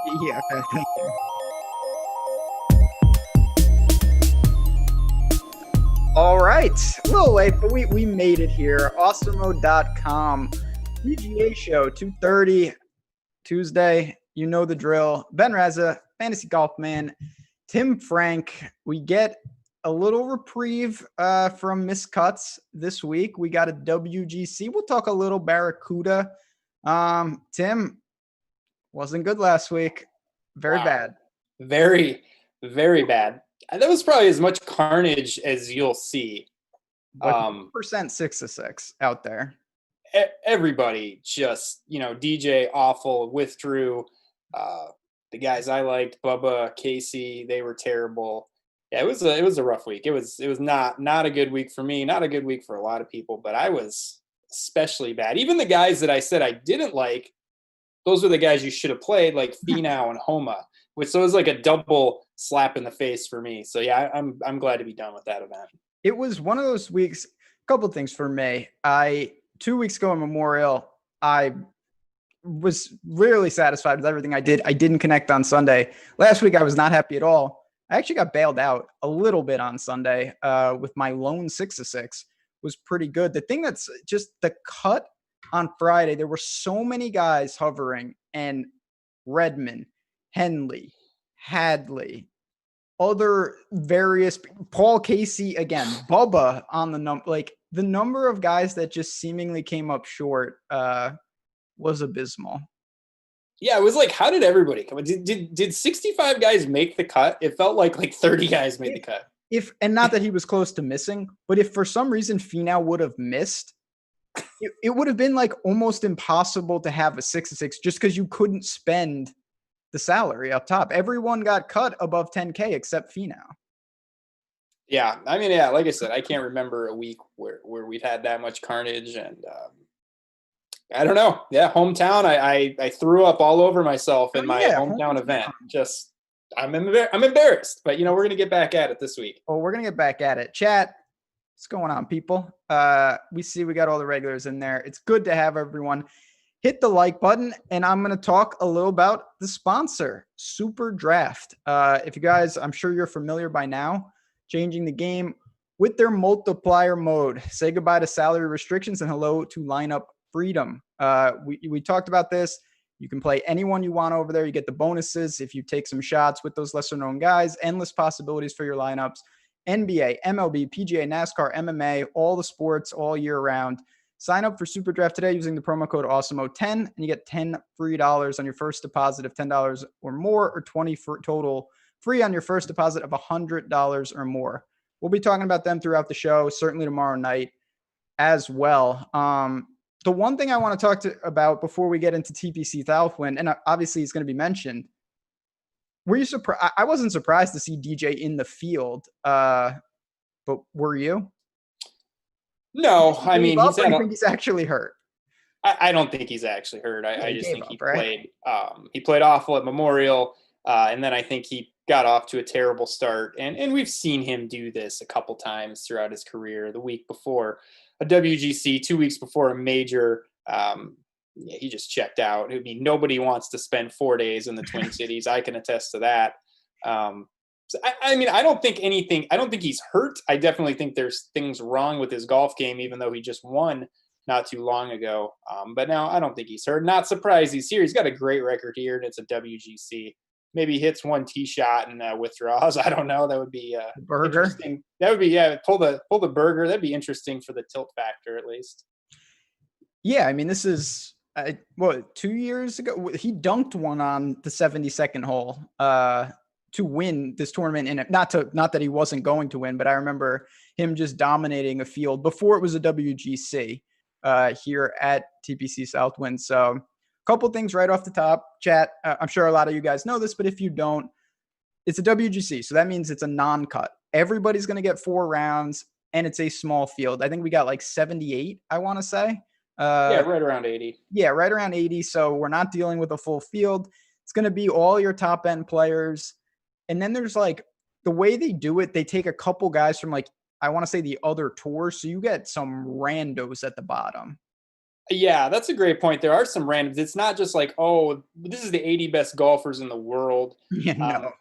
Yeah, okay, thank you. All right, a little late, but we made it here. Awesemo.com, PGA show, 2:30 Tuesday. You know the drill. Ben Rasa, fantasy golf man. Tim Frank. We get a little reprieve from miscuts this week. We got a WGC. We'll talk a little Barracuda. Tim, wasn't good last week. Very Wow. bad. Very, very bad. That was probably as much carnage as you'll see. Like 1% 6-6 out there. Everybody just, DJ awful, withdrew. The guys I liked, Bubba, Casey, they were terrible. Yeah, it was a rough week. It was not a good week for me, not a good week for a lot of people, but I was especially bad. Even the guys that I said I didn't like, those were the guys you should have played, like Finau and Homa, which so it was like a double slap in the face for me. So yeah, I'm glad to be done with that event. It was one of those weeks. A couple of things for me. 2 weeks ago in Memorial, I was really satisfied with everything I did. I didn't connect on Sunday. Last week, I was not happy at all. I actually got bailed out a little bit on Sunday with my lone 6-6 was pretty good. The thing that's just the cut on Friday, there were so many guys hovering, and Redmond, Henley, Hadley, other various Paul Casey again, Bubba on the number, like the number of guys that just seemingly came up short was abysmal. Yeah, it was like, how did everybody come? Did 65 guys make the cut? It felt like 30 guys made the cut. And not that he was close to missing, but if for some reason Finau would have missed, it would have been like almost impossible to have a 6-6 just because you couldn't spend the salary up top. Everyone got cut above 10K except Finau. Yeah, I mean, yeah, like I said, I can't remember a week where we've had that much carnage, and I don't know. Yeah, hometown. I threw up all over myself in my hometown event. Just I'm embarrassed, but we're gonna get back at it this week. Oh, we're gonna get back at it. Chat, what's going on, people? We see we got all the regulars in there. It's good to have everyone. Hit the like button, and I'm going to talk a little about the sponsor, SuperDraft. If you guys, I'm sure you're familiar by now, changing the game with their multiplier mode. Say goodbye to salary restrictions and hello to lineup freedom. We talked about this. You can play anyone you want over there. You get the bonuses if you take some shots with those lesser known guys. Endless possibilities for your lineups. NBA, MLB, PGA, NASCAR, MMA, all the sports all year round. Sign up for SuperDraft today using the promo code Awesemo10, and you get $10 free on your first deposit of $10 or more, or $20 for total free on your first deposit of $100 or more. We'll be talking about them throughout the show, certainly tomorrow night as well. The one thing I want to talk about before we get into TPC Southwind, and obviously it's going to be mentioned, were you surprised? I wasn't surprised to see DJ in the field, but were you? No, I mean, you think he's actually hurt? I don't think he's actually hurt. I just think he played. He played awful at Memorial, and then I think he got off to a terrible start. And we've seen him do this a couple times throughout his career. The week before a WGC, 2 weeks before a major, he just checked out. I mean, nobody wants to spend 4 days in the Twin Cities. I can attest to that. So I mean, I don't think he's hurt. I definitely think there's things wrong with his golf game, even though he just won not too long ago. But now I don't think he's hurt. Not surprised he's here. He's got a great record here, and it's a WGC. Maybe he hits one tee shot and withdraws. I don't know. That would be burger. Interesting. That would be pull the burger. That'd be interesting for the tilt factor at least. Yeah, I mean, this is 2 years ago. He dunked one on the 72nd hole to win this tournament, and not that he wasn't going to win, but I remember him just dominating a field before it was a WGC here at TPC Southwind. So a couple things right off the top, chat. I'm sure a lot of you guys know this, but if you don't, it's a WGC. So that means it's a non-cut. Everybody's going to get 4 rounds, and it's a small field. I think we got like 78, I want to say. Right around 80. Yeah, right around 80. So we're not dealing with a full field. It's going to be all your top end players. And then there's like the way they do it, they take a couple guys from like, I want to say the other tours. So you get some randos at the bottom. Yeah, that's a great point. There are some randoms. It's not just like, oh, this is the 80 best golfers in the world. Yeah, no.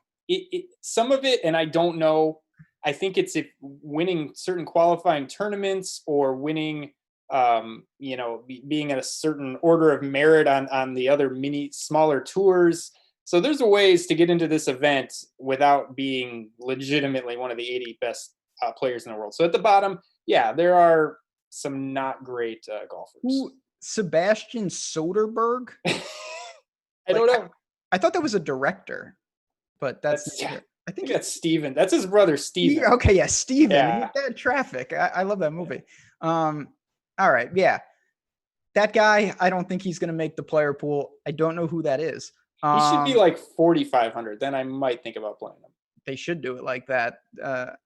Some of it, and I don't know, I think it's if winning certain qualifying tournaments or winning, being at a certain order of merit on the other smaller tours. So there's ways to get into this event without being legitimately one of the 80 best players in the world. So at the bottom, yeah, there are some not great golfers. Who, Sebastian Soderbergh? I don't know. I thought that was a director, but that's I think that's Steven. That's his brother, Steven. Okay, yeah, Steven. Yeah. That Traffic. I love that movie. All right, yeah. That guy, I don't think he's going to make the player pool. I don't know who that is. He should be like 4,500. Then I might think about playing him. They should do it like that.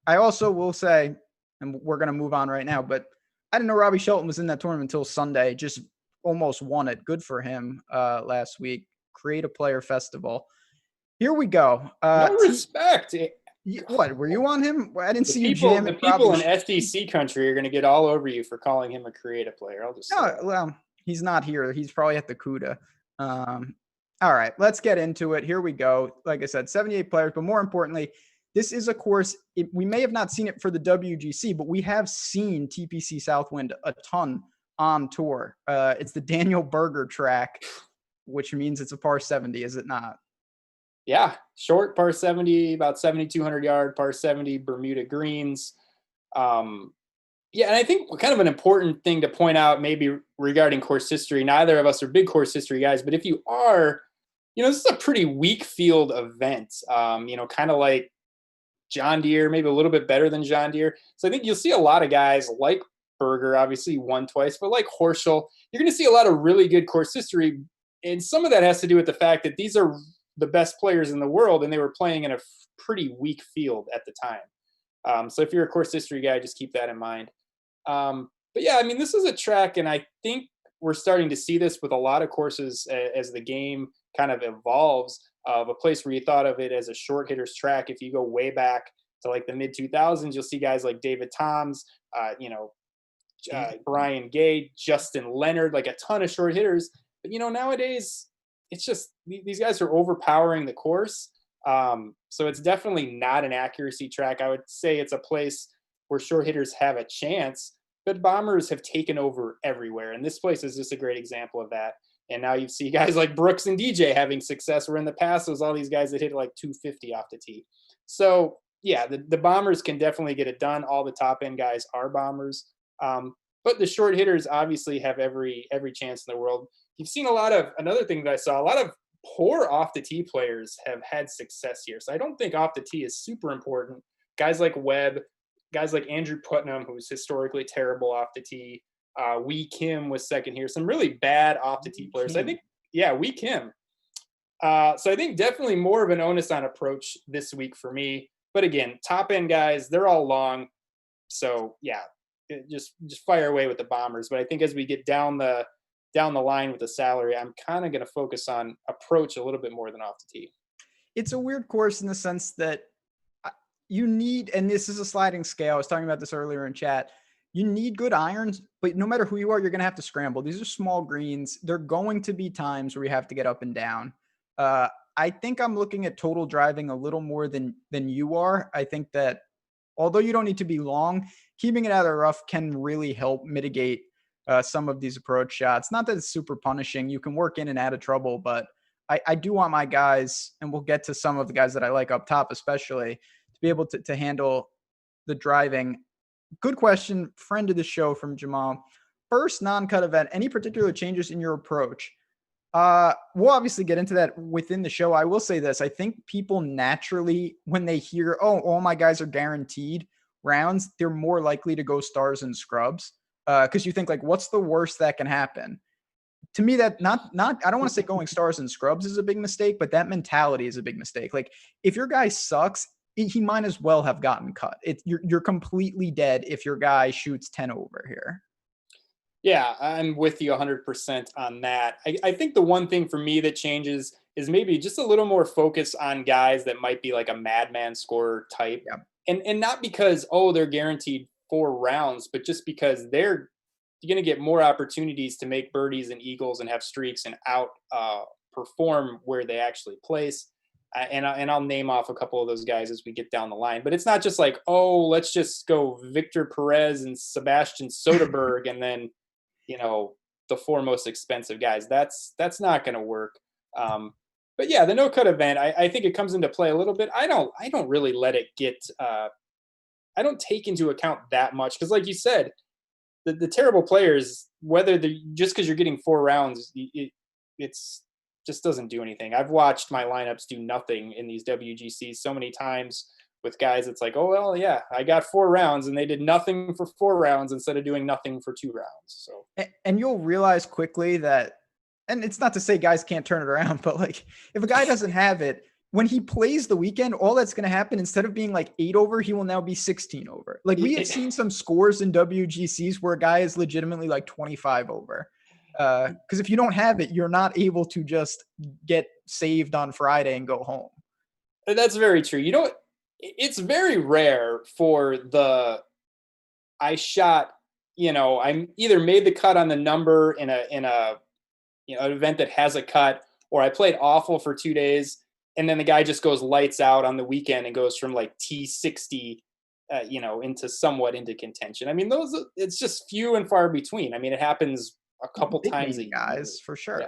I also will say, and we're going to move on right now, but I didn't know Robbie Shelton was in that tournament until Sunday. Just almost won it. Good for him last week. Create a Player Festival. Here we go. No respect. What, were you on him? I didn't see you jamming. The people in FTC country are going to get all over you for calling him a creative player. I'll just well, he's not here. He's probably at the CUDA. All right, let's get into it. Here we go. Like I said, 78 players, but more importantly, this is a course. We may have not seen it for the WGC, but we have seen TPC Southwind a ton on tour. It's the Daniel Berger track, which means it's a par 70, is it not? Yeah, short par 70, about 7,200 yard par 70 Bermuda greens. Yeah, and I think kind of an important thing to point out maybe regarding course history, neither of us are big course history guys, but if you are, this is a pretty weak field event, kind of like John Deere, maybe a little bit better than John Deere. So I think you'll see a lot of guys like Berger, obviously won twice, but like Horschel, you're going to see a lot of really good course history. And some of that has to do with the fact that these are the best players in the world, and they were playing in a pretty weak field at the time. So if you're a course history guy, just keep that in mind. But yeah, this is a track, and I think we're starting to see this with a lot of courses as the game kind of evolves, of a place where you thought of it as a short hitters track. If you go way back to like the mid 2000s, you'll see guys like David Toms, Brian Gay, Justin Leonard, like a ton of short hitters. But, nowadays it's just these guys are overpowering the course. So it's definitely not an accuracy track. I would say it's a place where short hitters have a chance, but bombers have taken over everywhere. And this place is just a great example of that. And now you see guys like Brooks and DJ having success, where in the past it was all these guys that hit like 250 off the tee. So yeah, the bombers can definitely get it done. All the top end guys are bombers. But the short hitters obviously have every chance in the world. You've seen another thing that I saw, a lot of poor off the tee players have had success here. So I don't think off the tee is super important. Guys like Webb, guys like Andrew Putnam, who's historically terrible off the tee. Wee Kim was second here. Some really bad off the tee players. I think, yeah, Wee Kim. So I think definitely more of an onus on approach this week for me. But again, top end guys, they're all long. So yeah, just fire away with the bombers. But I think as we get down the line with the salary, I'm kind of going to focus on approach a little bit more than off the tee. It's a weird course in the sense that you need, and this is a sliding scale. I was talking about this earlier in chat. You need good irons, but no matter who you are, you're going to have to scramble. These are small greens. There are going to be times where you have to get up and down. I think I'm looking at total driving a little more than you are. I think that although you don't need to be long, keeping it out of the rough can really help mitigate some of these approach shots. Not that it's super punishing. You can work in and out of trouble, but I do want my guys, and we'll get to some of the guys that I like up top, especially, to be able to handle the driving. Good question. Friend of the show from Jamal. First non-cut event, any particular changes in your approach? We'll obviously get into that within the show. I will say this. I think people naturally, when they hear, oh, all my guys are guaranteed rounds, they're more likely to go stars and scrubs. Because you think, like, what's the worst that can happen? To me, that not I don't want to say going stars and scrubs is a big mistake, but that mentality is a big mistake. Like, if your guy sucks, he might as well have gotten cut. You're completely dead if your guy shoots 10 over here. Yeah, I'm with you 100% on that. I think the one thing for me that changes is maybe just a little more focus on guys that might be like a madman scorer type. Yeah. And not because, they're guaranteed 4 rounds, but just because they're you're going to get more opportunities to make birdies and eagles and have streaks and out perform where they actually place. And I'll name off a couple of those guys as we get down the line. But it's not just like, oh, let's just go Victor Perez and Sebastian Soderberg and then, the four most expensive guys. That's not going to work. But yeah, the no cut event, I think it comes into play a little bit. I don't really let it get. I don't take into account that much because, like you said, the terrible players, whether they just because you're getting 4 rounds, it's just doesn't do anything. I've watched my lineups do nothing in these WGCs so many times with guys. It's like, oh, well, yeah, I got 4 rounds and they did nothing for 4 rounds instead of doing nothing for 2 rounds. So, and you'll realize quickly that, and it's not to say guys can't turn it around, but like if a guy doesn't have it, when he plays the weekend, all that's going to happen, instead of being like 8 over, he will now be 16 over. Like we have seen some scores in WGCs where a guy is legitimately like 25 over. Because if you don't have it, you're not able to just get saved on Friday and go home. That's very true. It's very rare for I shot, I'm either made the cut on the number in a an event that has a cut, or I played awful for 2 days and then the guy just goes lights out on the weekend and goes from like T60 into contention. I mean, it's just few and far between. I mean, it happens a couple times a year. Guys, for sure.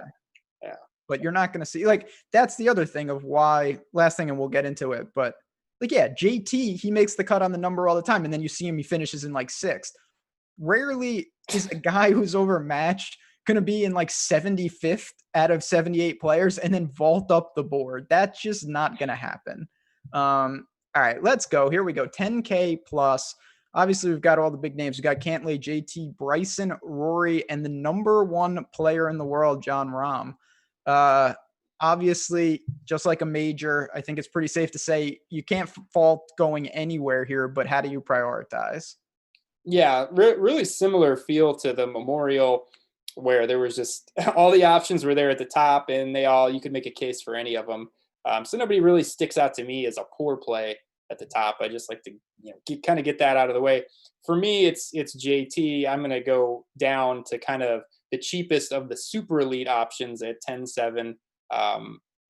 Yeah. But you're not going to see, like, that's the other thing of why, last thing, and we'll get into it, but like, yeah, JT, he makes the cut on the number all the time. And then you see him, he finishes in like 6th. Rarely is a guy who's overmatched going to be in like 75th out of 78 players and then vault up the board. That's just not going to happen. All right, let's go. Here we go. 10K plus. Obviously, we've got all the big names. We've got Cantlay, JT, Bryson, Rory, and the number 1 player in the world, Jon Rahm. Obviously, just like a major, I think it's pretty safe to say you can't fault going anywhere here, but how do you prioritize? Yeah, really similar feel to the Memorial, where there was just all the options were there at the top and you could make a case for any of them. So nobody really sticks out to me as a poor play at the top. I just like to get that out of the way. For me, it's JT. I'm going to go down to kind of the cheapest of the super elite options at 10-7.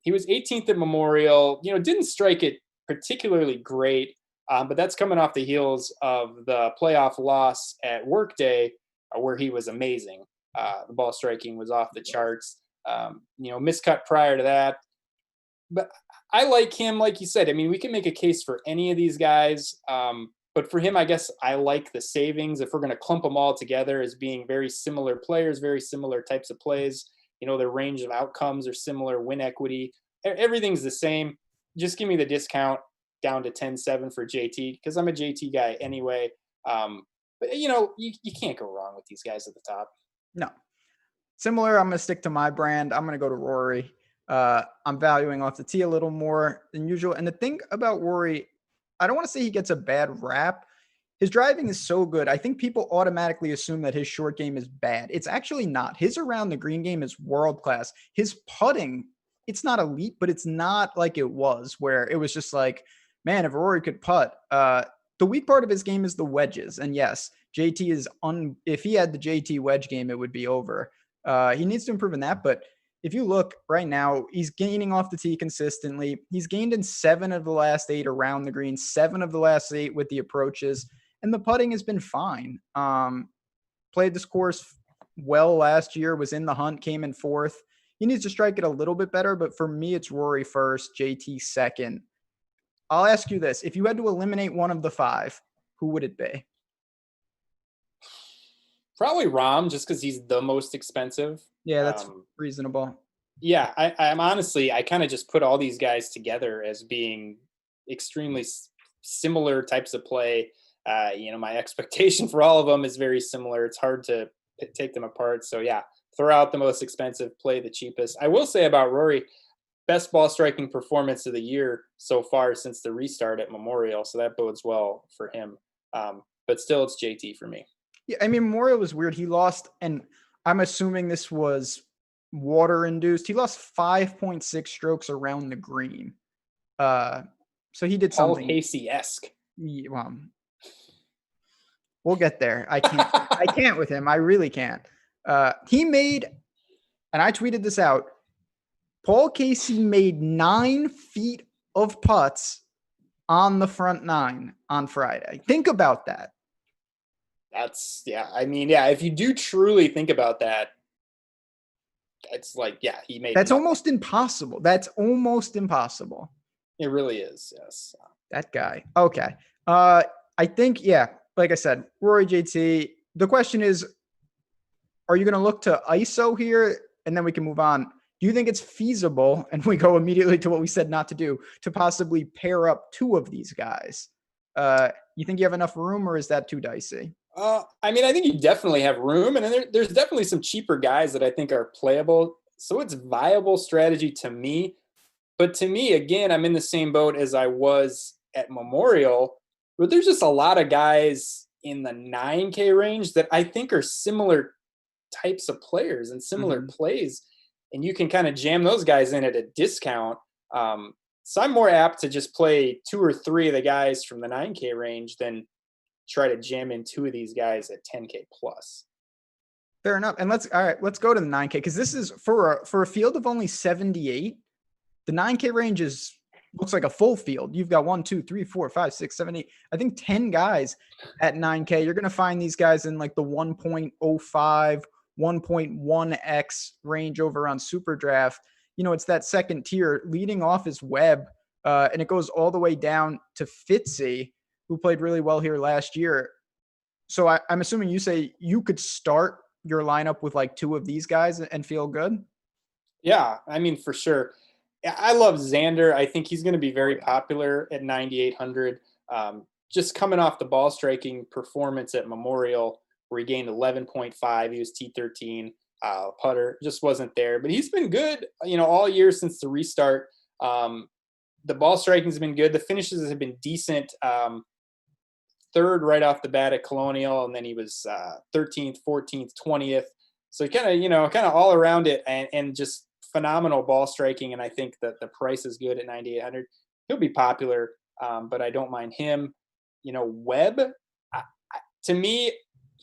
He was 18th at Memorial. Didn't strike it particularly great, but that's coming off the heels of the playoff loss at Workday, where he was amazing. The ball striking was off the charts. Miscut prior to that. But I like him, like you said. I mean, we can make a case for any of these guys. But for him, I guess I like the savings. If we're going to clump them all together as being very similar players, very similar types of plays, their range of outcomes are similar, win equity, everything's the same. Just give me the discount down to 10-7 for JT, because I'm a JT guy anyway. But you can't go wrong with these guys at the top. No. Similar, I'm going to stick to my brand. I'm going to go to Rory. I'm valuing off the tee a little more than usual. And the thing about Rory, I don't want to say he gets a bad rap. His driving is so good. I think people automatically assume that his short game is bad. It's actually not. His around the green game is world class. His putting, it's not elite, but it's not like it was, where it was just like, man, if Rory could putt. The weak part of his game is the wedges. And yes, JT is if he had the JT wedge game, it would be over. He needs to improve in that. But if you look right now, he's gaining off the tee consistently. He's gained in 7 of the last 8 around the green, 7 of the last 8 with the approaches, and the putting has been fine. Played this course well last year, was in the hunt, came in 4th. He needs to strike it a little bit better, but for me, it's Rory first, JT second. I'll ask you this. If you had to eliminate one of the 5, who would it be? Probably Rahm, just because he's the most expensive. Yeah, that's reasonable. Yeah, I'm honestly, I kind of just put all these guys together as being extremely similar types of play. My expectation for all of them is very similar. It's hard to take them apart. So yeah, throw out the most expensive, play the cheapest. I will say about Rory, best ball striking performance of the year so far since the restart at Memorial. So that bodes well for him. But still, it's JT for me. Yeah, I mean, Memorial was weird. He lost, and I'm assuming this was water induced. He lost 5.6 strokes around the green. So he did something. Paul Casey-esque. Yeah, We'll get there. I can't with him. I really can't. He made, and I tweeted this out, Paul Casey made 9 feet of putts on the front 9 on Friday. Think about that. That's, I mean, if you do truly think about that, it's like, he made That's almost impossible. That's almost impossible. It really is, yes. That guy. Okay. I think, like I said, Rory JT. The question is, are you going to look to ISO here? And then we can move on. Do you think it's feasible, and we go immediately to what we said not to do, to possibly pair up 2 of these guys? You think you have enough room, or is that too dicey? I mean, I think you definitely have room, and then there's definitely some cheaper guys that I think are playable. So it's viable strategy to me. But to me, again, I'm in the same boat as I was at Memorial, but there's just a lot of guys in the 9K range that I think are similar types of players and similar plays. And you can kind of jam those guys in at a discount. So I'm more apt to just play 2 or 3 of the guys from the 9K range than try to jam in 2 of these guys at 10K plus. Fair enough. And let's go to the 9K, because this is for a field of only 78. The 9K range looks like a full field. You've got 1, 2, 3, 4, 5, 6, 7, 8. I think 10 guys at 9K. You're going to find these guys in like the 1.05, 1.1x range over on SuperDraft. It's that second tier. Leading off is Webb, and it goes all the way down to Fitzy, who played really well here last year. So I'm assuming you say you could start your lineup with like 2 of these guys and feel good? Yeah, I mean, for sure. I love Xander. I think he's going to be very popular at 9,800. Just coming off the ball striking performance at Memorial, where he gained 11.5. He was T13. Putter just wasn't there, but he's been good, all year since the restart. The ball striking has been good. The finishes have been decent. 3rd right off the bat at Colonial, and then he was 13th, 14th, 20th. So kind of all around it, and just phenomenal ball striking. And I think that the price is good at 9,800. He'll be popular, but I don't mind him. Webb, to me,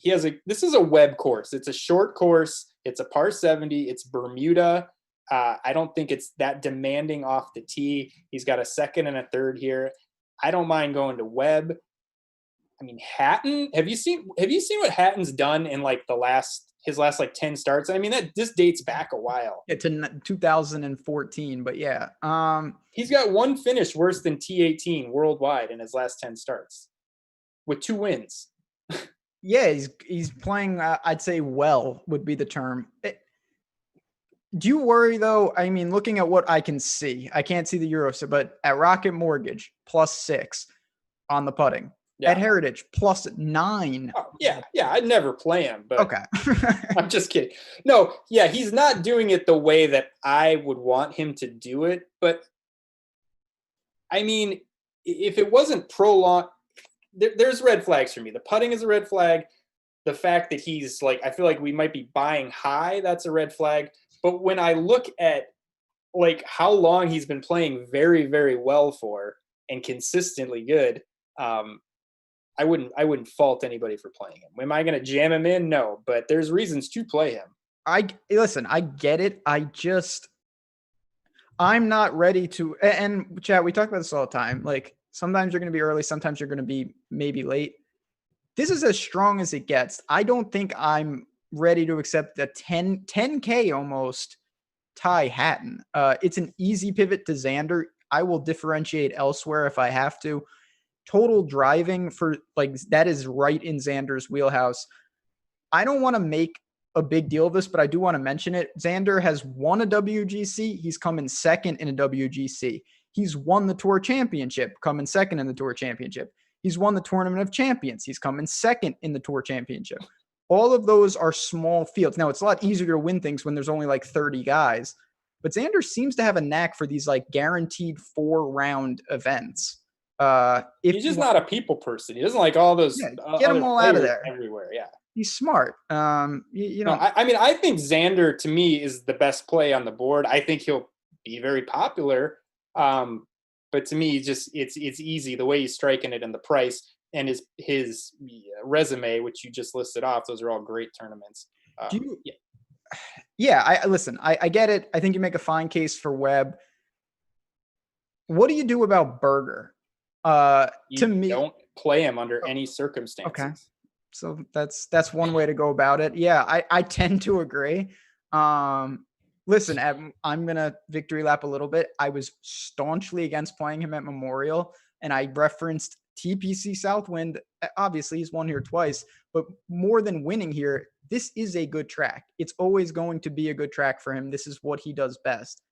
this is a Webb course. It's a short course. It's a par 70. It's Bermuda. I don't think it's that demanding off the tee. He's got a 2nd and a 3rd here. I don't mind going to Webb. I mean, Hatton, have you seen what Hatton's done in like his last like 10 starts? I mean, this dates back a while. Yeah, to 2014, but yeah. He's got 1 finish worse than T18 worldwide in his last 10 starts with 2 wins. Yeah, he's playing, I'd say well would be the term. Do you worry though? I mean, looking at what I can see, I can't see the Euros, but at Rocket Mortgage, +6 on the putting. Yeah. At Heritage, +9. Oh, yeah. I'd never play him, but okay. I'm just kidding. No, he's not doing it the way that I would want him to do it. But I mean, if it wasn't prolonged, there's red flags for me. The putting is a red flag. The fact that he's like, I feel like we might be buying high, that's a red flag. But when I look at like how long he's been playing very, very well for and consistently good, I wouldn't fault anybody for playing him. Am I going to jam him in? No, but there's reasons to play him. I get it. I'm not ready to, and chat, we talk about this all the time. Like sometimes you're going to be early, sometimes you're going to be maybe late. This is as strong as it gets. I don't think I'm ready to accept the 10K almost Ty Hatton. It's an easy pivot to Xander. I will differentiate elsewhere if I have to. Total driving for like that is right in Xander's wheelhouse. I don't want to make a big deal of this, but I do want to mention it. Xander has won a WGC. He's come in 2nd in a WGC. He's won the Tour Championship, come in 2nd in the Tour Championship. He's won the Tournament of Champions. He's come in 2nd in the Tour Championship. All of those are small fields. Now, it's a lot easier to win things when there's only like 30 guys, but Xander seems to have a knack for these like guaranteed 4-round events. He's just not a people person. He doesn't like all those. Yeah, get them all out of there everywhere. Yeah, he's smart. I mean, I think Xander to me is the best play on the board. I think he'll be very popular. But to me, it's easy the way he's striking it and the price. and his resume, which you just listed off, those are all great tournaments. Yeah, listen, I get it. I think you make a fine case for Webb. What do you do about Berger? You to me, don't play him under any circumstances. Okay. So that's one way to go about it. Yeah, I tend to agree. Listen, I'm going to victory lap a little bit. I was staunchly against playing him at Memorial, and I referenced TPC Southwind. Obviously, he's won here twice, but more than winning here, this is a good track. It's always going to be a good track for him. This is what he does best.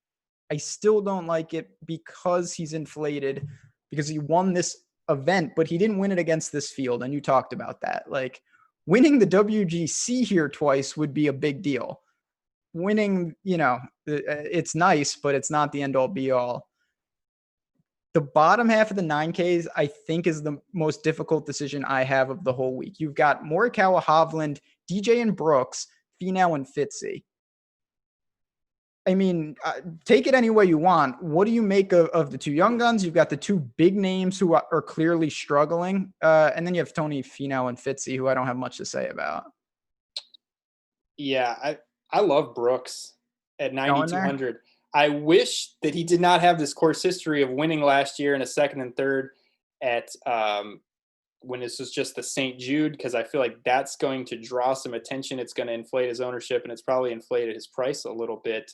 I still don't like it because he's inflated, because he won this event, but he didn't win it against this field. And you talked about that. Like, winning the WGC here twice would be a big deal. Winning, it's nice, but it's not the end all be all. The bottom half of the 9Ks, I think, is the most difficult decision I have of the whole week. You've got Morikawa, Hovland, DJ and Brooks, Finau and Fitzy. I mean, take it any way you want. What do you make of the two young guns? You've got the two big names who are clearly struggling. And then you have Tony Finau and Fitzy, who I don't have much to say about. Yeah, I love Brooks at 9,200. I wish that he did not have this course history of winning last year in a second and third at when this was just the St. Jude, because I feel like that's going to draw some attention. It's going to inflate his ownership, and it's probably inflated his price a little bit.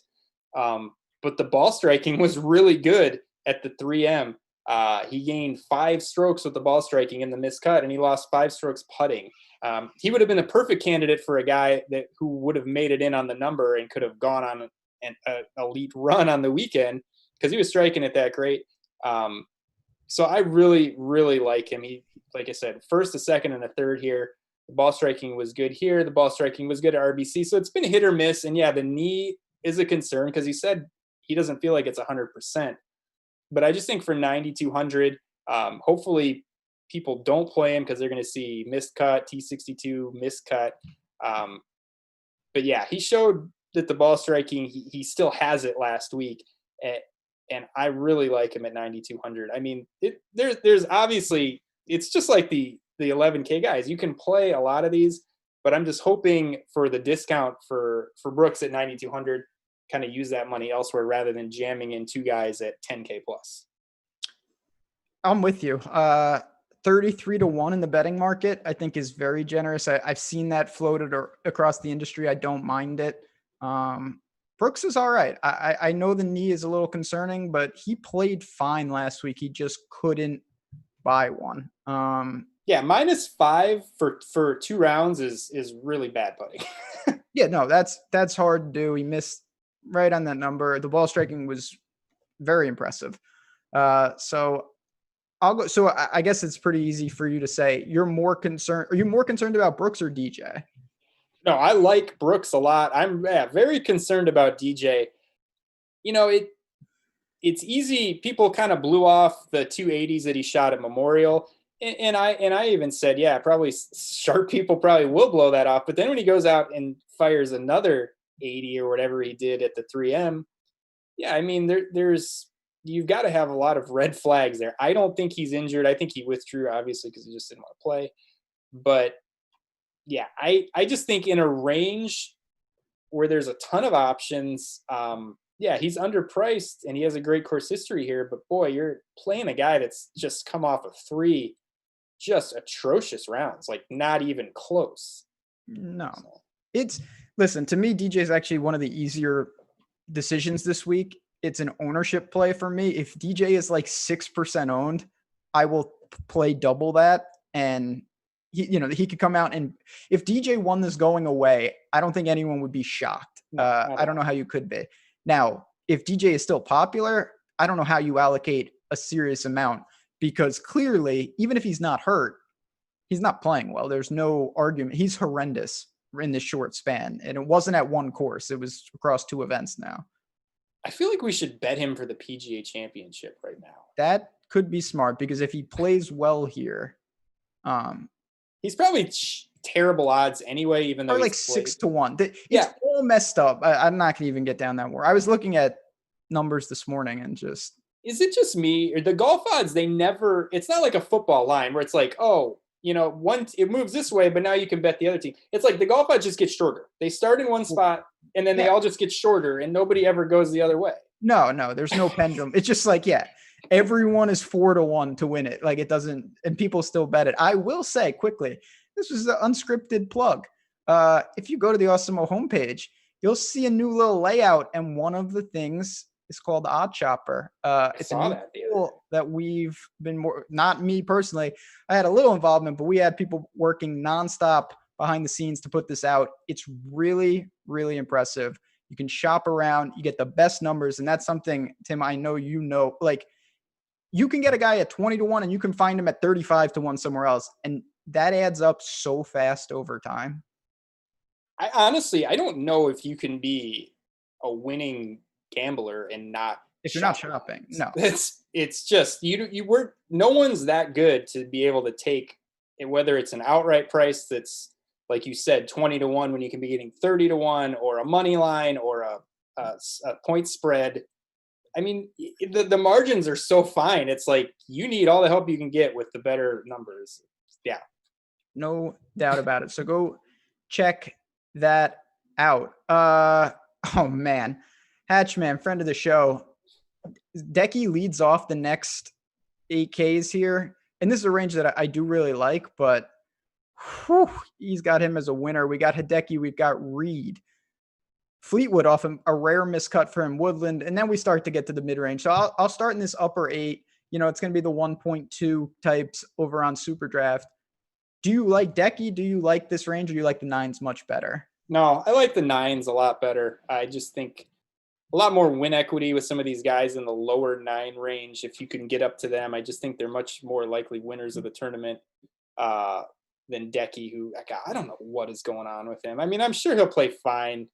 But the ball striking was really good at the 3M. He gained 5 strokes with the ball striking in the missed cut, and he lost 5 strokes putting. He would have been a perfect candidate for a guy who would have made it in on the number and could have gone on an elite run on the weekend, because he was striking it that great. So I really, really like him. He, like I said, first, a second, and a third here. The ball striking was good here. The ball striking was good at RBC. So it's been hit or miss. And yeah, the knee is a concern, because he said he doesn't feel like it's 100%. But I just think for 9,200, hopefully people don't play him, because they're going to see missed cut, T62, missed cut. But yeah, he showed that the ball striking, he still has it last week. And I really like him at 9,200. I mean, there's obviously, it's just like the 11K guys. You can play a lot of these, but I'm just hoping for the discount for Brooks at 9,200, kind of use that money elsewhere rather than jamming in 2 guys at 10K plus. I'm with you. 33-1 in the betting market, I think, is very generous. I've seen that floated across the industry. I don't mind it. Brooks is all right. I know the knee is a little concerning, but he played fine last week. He just couldn't buy one. Yeah, -5 for 2 rounds is really bad putting. Yeah, no, that's hard to do. He missed right on that number. The ball striking was very impressive. So I'll go. So I guess it's pretty easy for you to say you're more concerned. Are you more concerned about Brooks or DJ? No, I like Brooks a lot. I'm very concerned about DJ. It's easy. People kind of blew off the 280s that he shot at Memorial. And I even said, yeah, probably sharp people probably will blow that off. But then when he goes out and fires another 80 or whatever he did at the 3M, yeah, I mean, you've got to have a lot of red flags there. I don't think he's injured. I think he withdrew, obviously, because he just didn't want to play. But yeah, I just think in a range where there's a ton of options, yeah, he's underpriced and he has a great course history here. But boy, you're playing a guy that's just come off of 3 just atrocious rounds, like not even close. No, listen, to me, DJ is actually one of the easier decisions this week. It's an ownership play for me. If DJ is like 6% owned, I will play double that. And he could come out, and if DJ won this going away, I don't think anyone would be shocked. I don't know how you could be. Now, if DJ is still popular, I don't know how you allocate a serious amount, because clearly, even if he's not hurt, he's not playing well. There's no argument. He's horrendous in this short span. And it wasn't at one course. It was across 2 events now. I feel like we should bet him for the PGA Championship right now. That could be smart, because if he plays well here, he's probably terrible odds anyway, even though he's like 6-1. It's all messed up. I'm not going to even get down that more. I was looking at numbers this morning and just Is it just me or the golf odds? It's not like a football line where it's like, oh, it moves this way, but now you can bet the other team. It's like the golf odds just get shorter. They start in one spot and then they all just get shorter and nobody ever goes the other way. No, there's no pendulum. It's just like, everyone is 4-1 to win it. Like it doesn't, and people still bet it. I will say quickly, this was an unscripted plug. If you go to the Awesemo homepage, you'll see a new little layout. And one of the things is called Odd Chopper. It's a new tool that we've been not me personally. I had a little involvement, but we had people working nonstop behind the scenes to put this out. It's really, really impressive. You can shop around, you get the best numbers. And that's something, Tim, I know, like you can get a guy at 20-1 and you can find him at 35-1 somewhere else. And that adds up so fast over time. I don't know if you can be a winning gambler and not if you're not shopping. No, it's just no one's that good to be able to take it, whether it's an outright price that's like you said 20-1 when you can be getting 30-1 or a money line or a point spread. I mean, the margins are so fine. It's like you need all the help you can get with the better numbers. Yeah, no doubt about it. So go check that out. Oh man, Hatchman, friend of the show. Decky leads off the next 8Ks here, and this is a range that I do really like, but he's got him as a winner. We got Hideki, we've got Reed. Fleetwood off a rare miscut for him, Woodland, and then we start to get to the mid-range. So I'll start in this upper 8. It's going to be the 1.2 types over on SuperDraft. Do you like Decky? Do you like this range, or do you like the 9s much better? No, I like the 9s a lot better. I just think a lot more win equity with some of these guys in the lower 9 range. If you can get up to them, I just think they're much more likely winners of the tournament than Decky, who I don't know what is going on with him. I mean, I'm sure he'll play fine,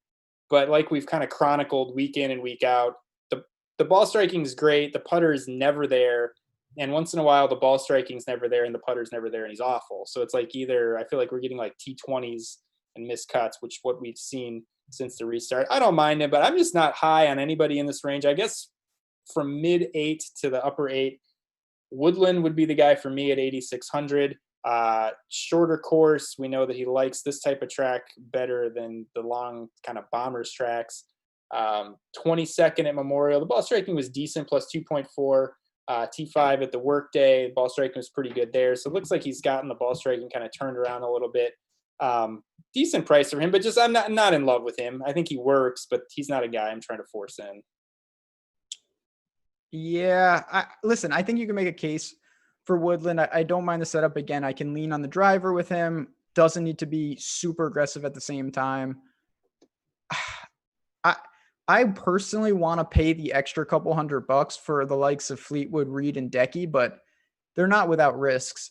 but like we've kind of chronicled week in and week out, the ball striking is great. The putter is never there. And once in a while, the ball striking is never there and the putter's never there and he's awful. So it's like I feel like we're getting like T20s and miscuts, which what we've seen since the restart. I don't mind it, but I'm just not high on anybody in this range. I guess from mid 8 to the upper 8, Woodland would be the guy for me at 8,600. Shorter course. We know that he likes this type of track better than the long kind of bombers tracks. 22nd at Memorial. The ball striking was decent, plus 2.4. T5 at the workday. Ball striking was pretty good there. So it looks like he's gotten the ball striking kind of turned around a little bit. Decent price for him, but just I'm not in love with him. I think he works, but he's not a guy I'm trying to force in. Yeah. Listen, I think you can make a case for Woodland. I don't mind the setup. Again, I can lean on the driver with him. Doesn't need to be super aggressive at the same time. I personally want to pay the extra couple $100 for the likes of Fleetwood, Reed, and Decky, but they're not without risks.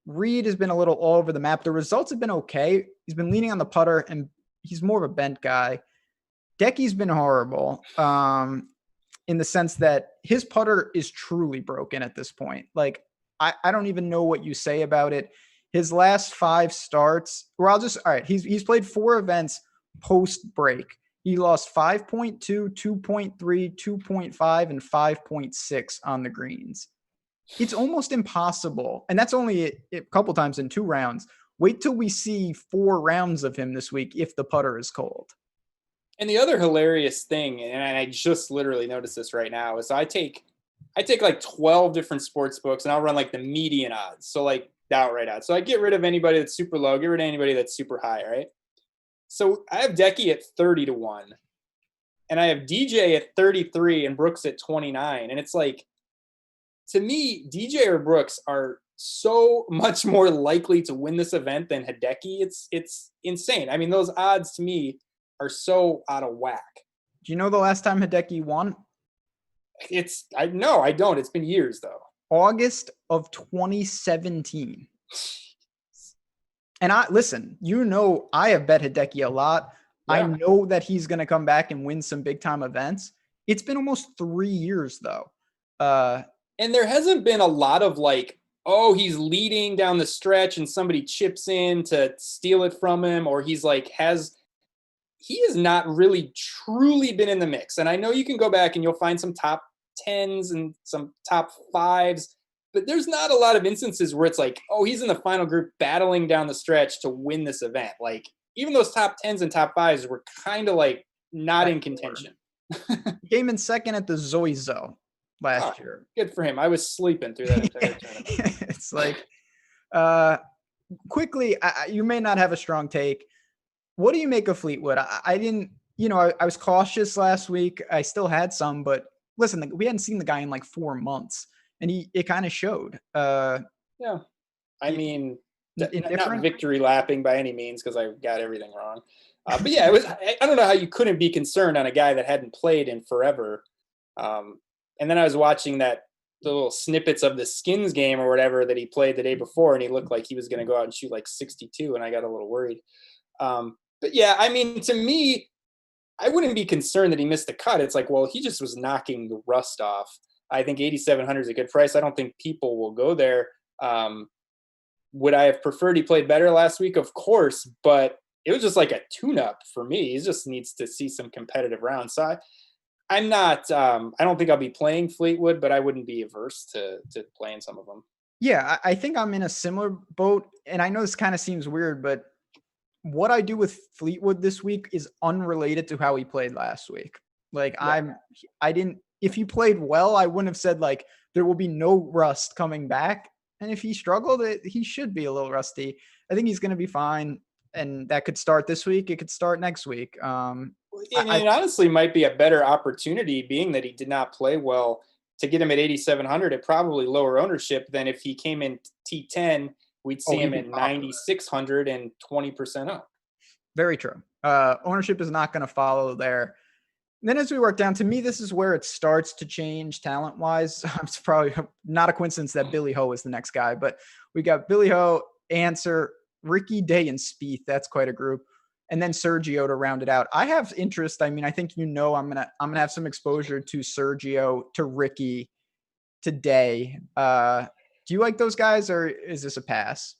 Reed has been a little all over the map. The results have been okay. He's been leaning on the putter, and he's more of a bent guy. Decky's been horrible in the sense that his putter is truly broken at this point. Like, I don't even know what you say about it. His last 5 starts, all right, he's played 4 events post-break. He lost 5.2, 2.3, 2.5, and 5.6 on the greens. It's almost impossible. And that's only a couple times in 2 rounds. Wait till we see 4 rounds of him this week if the putter is cold. And the other hilarious thing, and I just literally noticed this right now, is I take like 12 different sports books and I'll run like the median odds. So like the outright odds. So I get rid of anybody that's super low, get rid of anybody that's super high, right? So I have Decky at 30-1 and I have DJ at 33 and Brooks at 29. And it's like, to me, DJ or Brooks are so much more likely to win this event than Hideki. It's insane. I mean, those odds to me are so out of whack. Do you know the last time Hideki won? No, I don't. It's been years though. August of 2017. And I have bet Hideki a lot. Yeah. I know that he's going to come back and win some big time events. It's been almost 3 years though. And there hasn't been a lot of like, oh, he's leading down the stretch and somebody chips in to steal it from him, or he's like he has not really truly been in the mix. And I know you can go back and you'll find some top 10s and some top 5s. But there's not a lot of instances where it's like, oh, he's in the final group battling down the stretch to win this event. Like, even those top 10s and top 5s were kind of like not in contention. Came in second at the Zoizo last year. Good for him. I was sleeping through that entire tournament. It's like, quickly, you may not have a strong take. What do you make of Fleetwood? I didn't, I was cautious last week. I still had some, but listen, we hadn't seen the guy in like 4 months, and it kind of showed. Yeah. I mean, not victory lapping by any means, because I got everything wrong. But yeah, I don't know how you couldn't be concerned on a guy that hadn't played in forever. And then I was watching the little snippets of the Skins game or whatever that he played the day before, and he looked like he was going to go out and shoot like 62, and I got a little worried. But yeah, I mean, to me, I wouldn't be concerned that he missed the cut. It's like, well, he just was knocking the rust off. I think 8,700 is a good price. I don't think people will go there. Would I have preferred he played better last week? Of course, but it was just like a tune-up for me. He just needs to see some competitive rounds. So I'm not. I don't think I'll be playing Fleetwood, but I wouldn't be averse to playing some of them. Yeah, I think I'm in a similar boat, and I know this kind of seems weird, but what I do with Fleetwood this week is unrelated to how he played last week. Like, yeah. I didn't. If he played well, I wouldn't have said like there will be no rust coming back. And if he struggled, he should be a little rusty. I think he's going to be fine. And that could start this week. It could start next week. It honestly might be a better opportunity, being that he did not play well, to get him at 8,700 at probably lower ownership than if he came in T10. We'd see him at 9,600 and 20% up. Very true. Ownership is not going to follow there. And then as we work down, to me, this is where it starts to change talent-wise. It's probably not a coincidence that Billy Ho is the next guy, but we got Billy Ho, Answer, Rickie, Day, and Spieth. That's quite a group. And then Sergio to round it out. I have interest. I mean, I think I'm gonna have some exposure to Sergio, to Rickie, to Day. Do you like those guys, or is this a pass?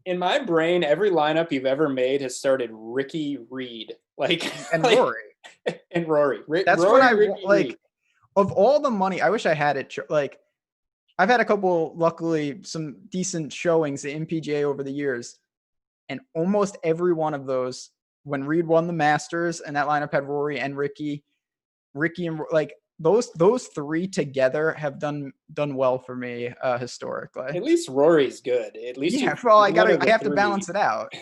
In my brain, every lineup you've ever made has started Rickie, Reed, and Rory. And Rory. That's Rory, what I Rickie, like. Reed. Of all the money, I wish I had it. Like, I've had a couple, luckily, some decent showings in PGA over the years, and almost every one of those, when Reed won the Masters, and that lineup had Rory and Rickie, and like those three together have done well for me historically. At least Rory's good. At least I have to balance it out.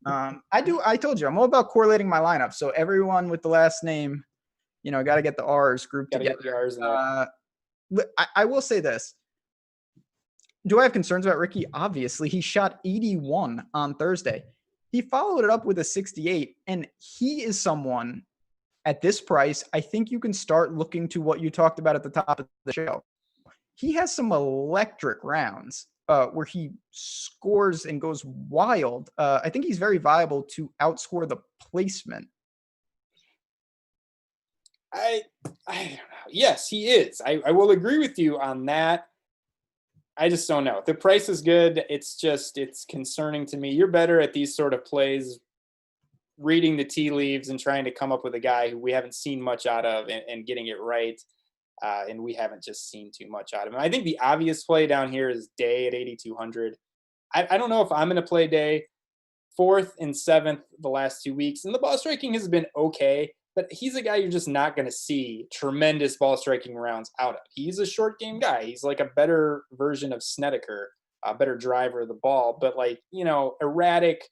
I told you, I'm all about correlating my lineup. So everyone with the last name, got to get the R's grouped together. Get the R's in there. I will say this. Do I have concerns about Rickie? Obviously, he shot 81 on Thursday. He followed it up with a 68, and he is someone at this price. I think you can start looking to what you talked about at the top of the show. He has some electric rounds where he scores and goes wild. I think he's very viable to outscore the placement. I don't know. Yes, he is. I will agree with you on that. I just don't know. The price is good. It's concerning to me. You're better at these sort of plays, reading the tea leaves and trying to come up with a guy who we haven't seen much out of and getting it right. And we haven't just seen too much out of him. I think the obvious play down here is Day at 8,200. I don't know if I'm going to play Day. 4th and 7th the last 2 weeks. And the ball striking has been okay, but he's a guy you're just not going to see tremendous ball striking rounds out of. He's a short game guy. He's like a better version of Snedeker, a better driver of the ball, but erratic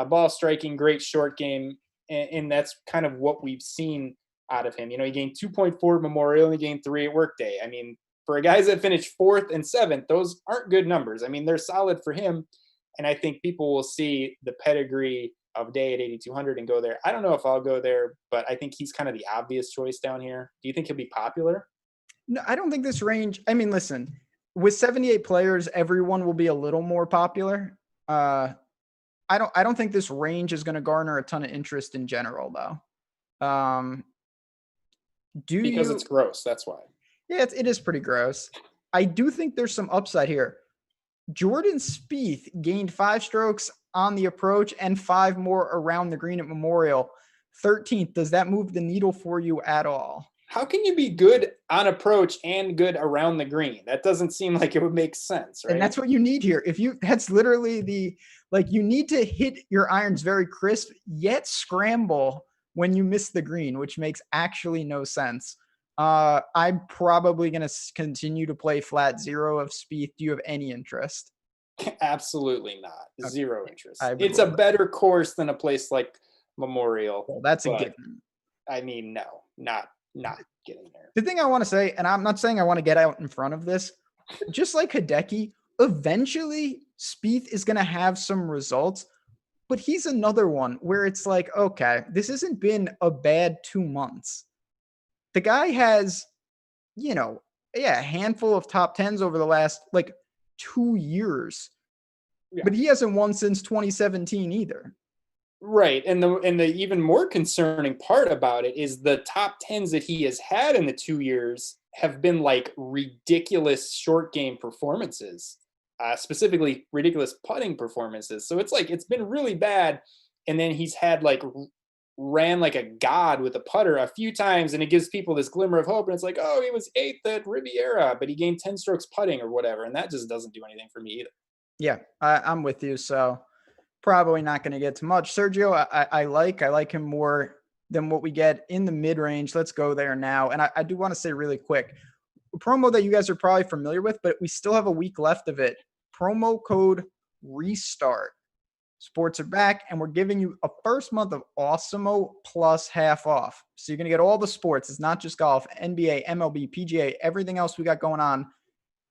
ball striking, great short game. And that's kind of what we've seen out of him. He gained 2.4 Memorial and he gained 3 at Workday. I mean, for guys that finished 4th and 7th, those aren't good numbers. I mean, they're solid for him. And I think people will see the pedigree of Day at 8,200 and go there. I don't know if I'll go there, but I think he's kind of the obvious choice down here. Do you think he'll be popular? No, I don't think this range. I mean, listen, with 78 players, everyone will be a little more popular. I don't think this range is going to garner a ton of interest in general, though. Because it's gross. That's why. Yeah, it is pretty gross. I do think there's some upside here. Jordan Spieth gained 5 strokes on the approach and 5 more around the green at Memorial. 13th. Does that move the needle for you at all? how can you be good on approach and good around the green? That doesn't seem like it would make sense, right? And that's what you need here. That's literally you need to hit your irons very crisp, yet scramble when you miss the green, which makes actually no sense. I'm probably going to continue to play flat zero of Spieth. Do you have any interest? Absolutely not. Okay. Zero interest. It's a better course than a place like Memorial. Well, that's a given. I mean, no, not getting there. The thing I want to say, and I'm not saying I want to get out in front of this, just like Hideki, eventually Spieth is going to have some results, but he's another one where it's like, okay, this hasn't been a bad 2 months. The guy has, a handful of top tens over the last 2 years, but he hasn't won since 2017 either. Right. And the even more concerning part about it is the top tens that he has had in the 2 years have been ridiculous short game performances, specifically ridiculous putting performances. So it's been really bad. And then he's had ran like a god with a putter a few times, and it gives people this glimmer of hope. And it's like, oh, he was 8th at Riviera, but he gained 10 strokes putting or whatever. And that just doesn't do anything for me either. Yeah, I'm with you. So probably not going to get too much. Sergio, I like him more than what we get in the mid-range. Let's go there now. And I do want to say really quick, a promo that you guys are probably familiar with, but we still have a week left of it. Promo code RESTART. Sports are back, and we're giving you a first month of Awesemo plus half off. So you're going to get all the sports. It's not just golf, NBA, MLB, PGA, everything else we got going on.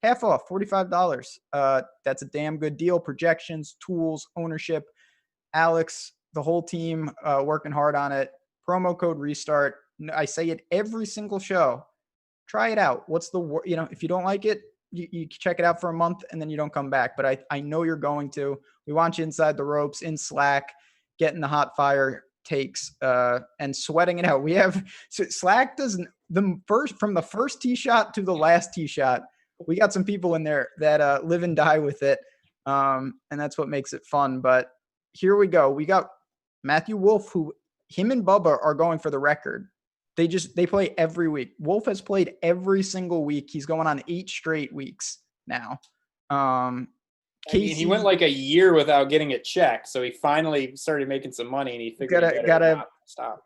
Half off, $45. That's a damn good deal. Projections, tools, ownership. Alex, the whole team working hard on it. Promo code RESTART. I say it every single show. Try it out. If you don't like it, you check it out for a month and then you don't come back. But I know you're going to. We want you inside the ropes, in Slack, getting the hot fire takes and sweating it out. Slack doesn't from the first tee shot to the last tee shot. We got some people in there that live and die with it. And that's what makes it fun. But here we go. We got Matthew Wolff, him and Bubba are going for the record. They play every week. Wolff has played every single week. He's going on 8 straight weeks now. Casey, he went a year without getting a check. So he finally started making some money and he figured gotta stop.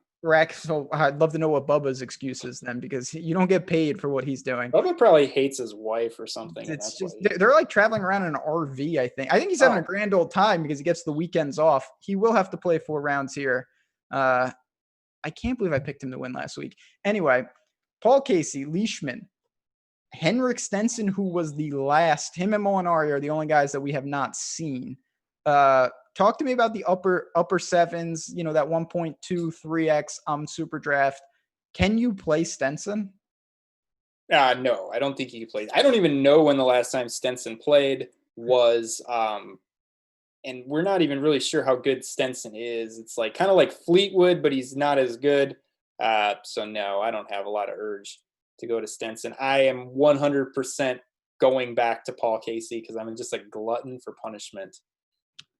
So I'd love to know what Bubba's excuse is then, because you don't get paid for what he's doing. Bubba probably hates his wife or something. It's just they're traveling around in an RV. I think he's having a grand old time because he gets the weekends off. He will have to play 4 rounds here. I can't believe I picked him to win last week. Anyway, Paul Casey, Leishman, Henrik Stenson, who was the last. Him and Molinari are the only guys that we have not seen. Talk to me about the upper sevens, that 1.23x SuperDraft. Can you play Stenson? No, I don't think he played. I don't even know when the last time Stenson played was. And we're not even really sure how good Stenson is. It's kind of like Fleetwood, but he's not as good. So no, I don't have a lot of urge to go to Stenson. I am 100% going back to Paul Casey because I'm just a glutton for punishment.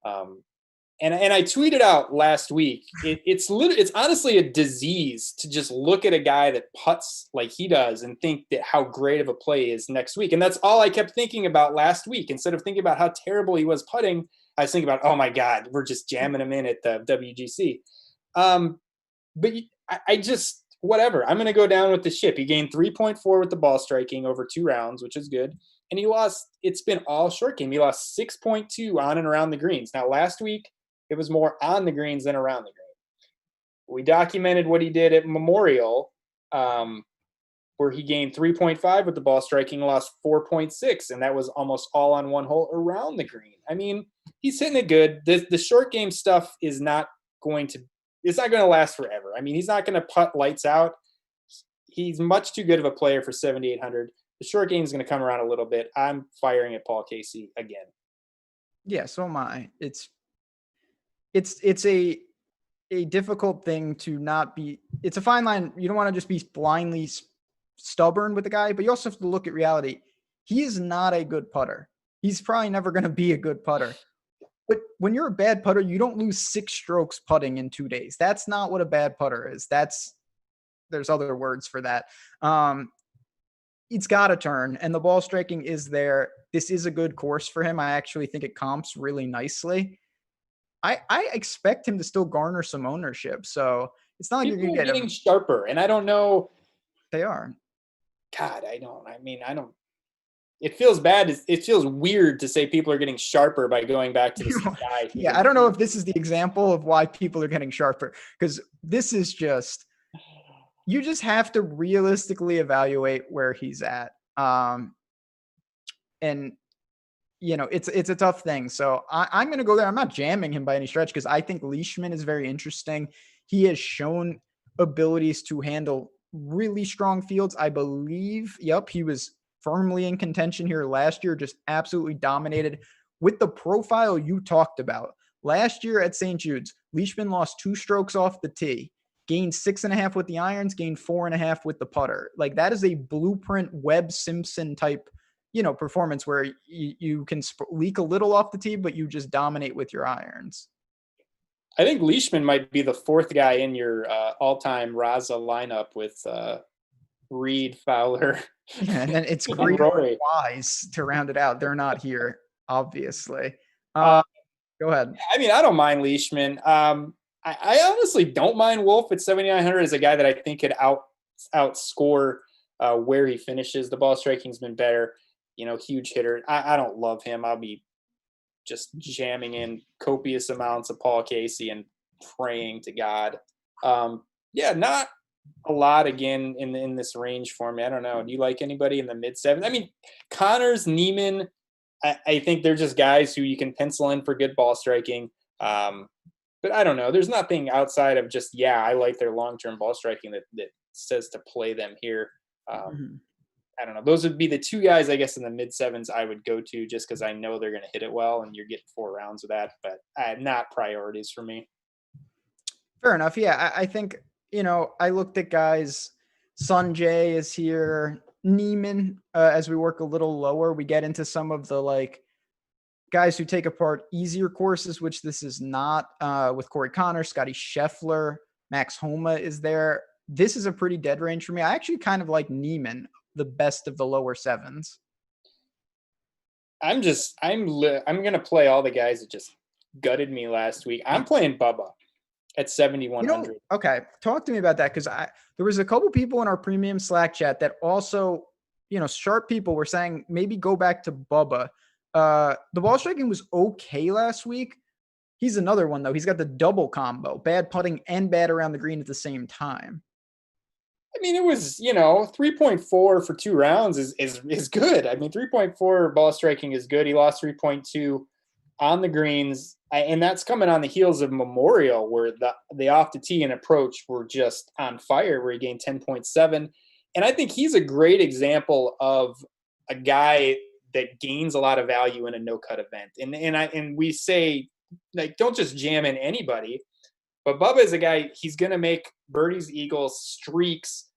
And I tweeted out last week, it's honestly a disease to just look at a guy that putts like he does and think that how great of a play is next week. And that's all I kept thinking about last week. Instead of thinking about how terrible he was putting, I was thinking about, oh my God, we're just jamming him in at the WGC. But I just, whatever, I'm going to go down with the ship. He gained 3.4 with the ball striking over 2 rounds, which is good. And it's been all short game. He lost 6.2 on and around the greens. Now last week, it was more on the greens than around the green. We documented what he did at Memorial, where he gained 3.5 with the ball striking, lost 4.6, and that was almost all on one hole around the green. I mean, he's hitting it good. The short game stuff is not going to last forever. I mean, he's not going to putt lights out. He's much too good of a player for 7,800. The short game is going to come around a little bit. I'm firing at Paul Casey again. Yeah, so am I. It's a difficult thing to not be. It's a fine line. You don't want to just be blindly stubborn with the guy, but you also have to look at reality. He is not a good putter. He's probably never going to be a good putter. But when you're a bad putter, you don't lose 6 strokes putting in 2 days. That's not what a bad putter is. That's there's other words for that. It's got to turn, and the ball striking is there. This is a good course for him. I actually think it comps really nicely. I expect him to still garner some ownership. So it's not like you're going to get getting sharper. And I don't know. They are. God, I don't. It feels bad. It feels weird to say people are getting sharper by going back to this guy. Yeah, I don't know if this is the example of why people are getting sharper, because this is just, you just have to realistically evaluate where he's at. And it's a tough thing. So I'm going to go there. I'm not jamming him by any stretch because I think Leishman is very interesting. He has shown abilities to handle really strong fields. I believe, he was firmly in contention here last year, just absolutely dominated with the profile you talked about. Last year at St. Jude's, Leishman lost 2 strokes off the tee, gained 6.5 with the irons, gained 4.5 with the putter. Like, that is a blueprint Webb Simpson type performance where you can leak a little off the tee, but you just dominate with your irons. I think Leishman might be the 4th guy in your all-time Rasa lineup with Reed, Fowler. Yeah, and then it's Greer and Wise to round it out. They're not here, obviously. Go ahead. I mean, I don't mind Leishman. I honestly don't mind Wolf at 7,900 as a guy that I think could outscore where he finishes. The ball striking's been better. Huge hitter. I don't love him. I'll be just jamming in copious amounts of Paul Casey and praying to God. Not a lot again in this range for me. I don't know. Do you like anybody in the mid 7s? I mean, Connors, Neiman, I think they're just guys who you can pencil in for good ball striking. But I don't know. There's nothing outside of just, I like their long-term ball striking that says to play them here. I don't know. Those would be the 2 guys, I guess, in the mid 7s I would go to just because I know they're going to hit it well and you're getting 4 rounds of that, but not priorities for me. Fair enough. Yeah, I think, I looked at guys. Sanjay is here. Neiman, as we work a little lower, we get into some of the guys who take apart easier courses, which this is not, with Corey Connor, Scotty Scheffler, Max Homa is there. This is a pretty dead range for me. I actually kind of like Neiman the best of the lower 7s. I'm going to play all the guys that just gutted me last week. I'm playing Bubba at 7,100. Okay. Talk to me about that. Cause there was a couple people in our premium Slack chat that also, sharp people were saying, maybe go back to Bubba. The ball striking was okay last week. He's another one though. He's got the double combo, bad putting and bad around the green at the same time. I mean, it was, 3.4 for 2 rounds is good. I mean, 3.4 ball striking is good. He lost 3.2 on the greens. And that's coming on the heels of Memorial, where the off the tee and approach were just on fire, where he gained 10.7. And I think he's a great example of a guy that gains a lot of value in a no-cut event. And we say, don't just jam in anybody. But Bubba is a guy, he's going to make birdies, eagles, streaks.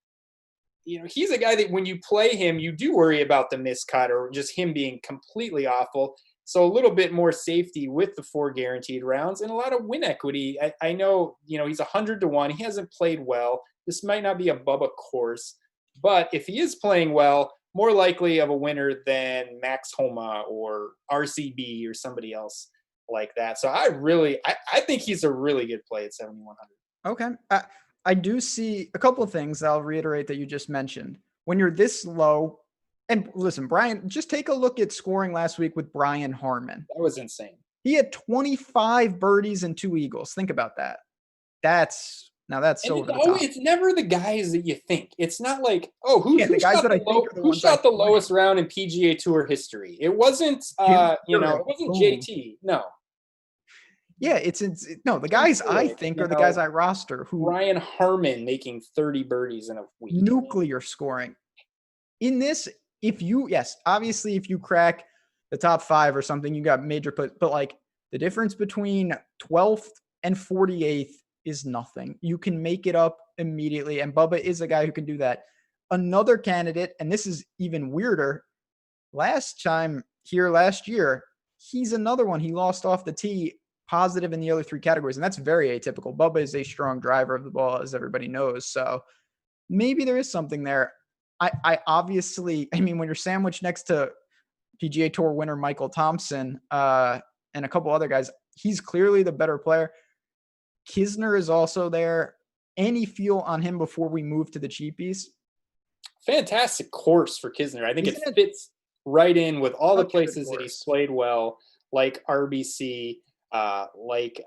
He's a guy that when you play him, you do worry about the miscut or just him being completely awful. So a little bit more safety with the 4 guaranteed rounds and a lot of win equity. I know, he's 100-1. He hasn't played well. This might not be a Bubba course. But if he is playing well, more likely of a winner than Max Homa or RCB or somebody else like that. So I think he's a really good play at 7,100. Okay. I do see a couple of things I'll reiterate that you just mentioned. When you're this low, and listen, Brian, just take a look at scoring last week with Brian Harman. That was insane. He had 25 birdies and 2 eagles. Think about that. That's so it's never the guys that you think. It's not like, who shot the lowest round in PGA Tour history? It wasn't it wasn't JT. No. Yeah, the guys I think are the guys I roster who Brian Harman making 30 birdies in a week. Nuclear scoring. In this, obviously if you crack the top 5 or something, you got major but the difference between 12th and 48th is nothing. You can make it up immediately. And Bubba is a guy who can do that. Another candidate, and this is even weirder, last year, he's another one. He lost off the tee, positive in the other 3 categories. And that's very atypical. Bubba is a strong driver of the ball, as everybody knows. So maybe there is something there. I obviously, I mean, when you're sandwiched next to PGA Tour winner Michael Thompson and a couple other guys, he's clearly the better player. Kisner is also there. Any feel on him before we move to the cheapies? Fantastic course for Kisner. I think it fits right in with all the places that he's played well, like RBC, what's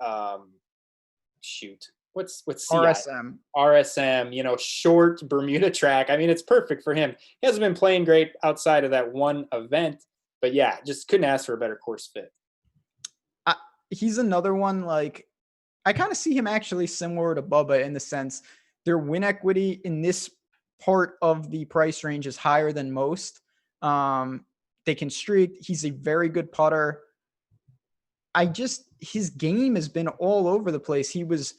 RSM? RSM, short Bermuda track. I mean, it's perfect for him. He hasn't been playing great outside of that one event, but yeah, just couldn't ask for a better course fit. He's another one, like, I kind of see him actually similar to Bubba in the sense their win equity in this part of the price range is higher than most. They can streak. He's a very good putter. His game has been all over the place. He was,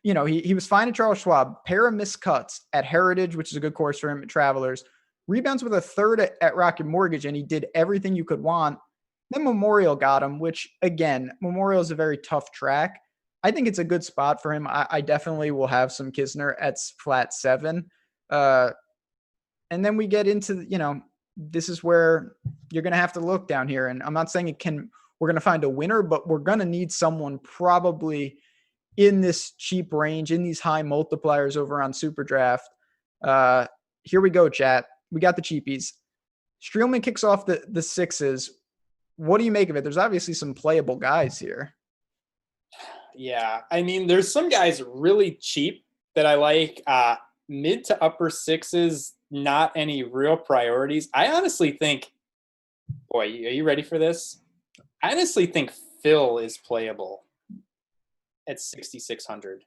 he was fine at Charles Schwab, pair of missed cuts at Heritage, which is a good course for him at Travelers, rebounds with a third at Rocket Mortgage, and he did everything you could want. Then Memorial got him, which, again, Memorial is a very tough track. I think it's a good spot for him. I definitely will have some Kisner at flat 7. And then we get into, this is where you're going to have to look down here. And I'm not saying we're going to find a winner, but we're going to need someone probably in this cheap range, in these high multipliers over on SuperDraft. Here we go, chat. We got the cheapies. Streelman kicks off the 6s. What do you make of it? There's obviously some playable guys here. Yeah. I mean, there's some guys really cheap that I like. Mid to upper 6s, not any real priorities. I honestly think, boy, are you ready for this? I honestly think Phil is playable at 6,600.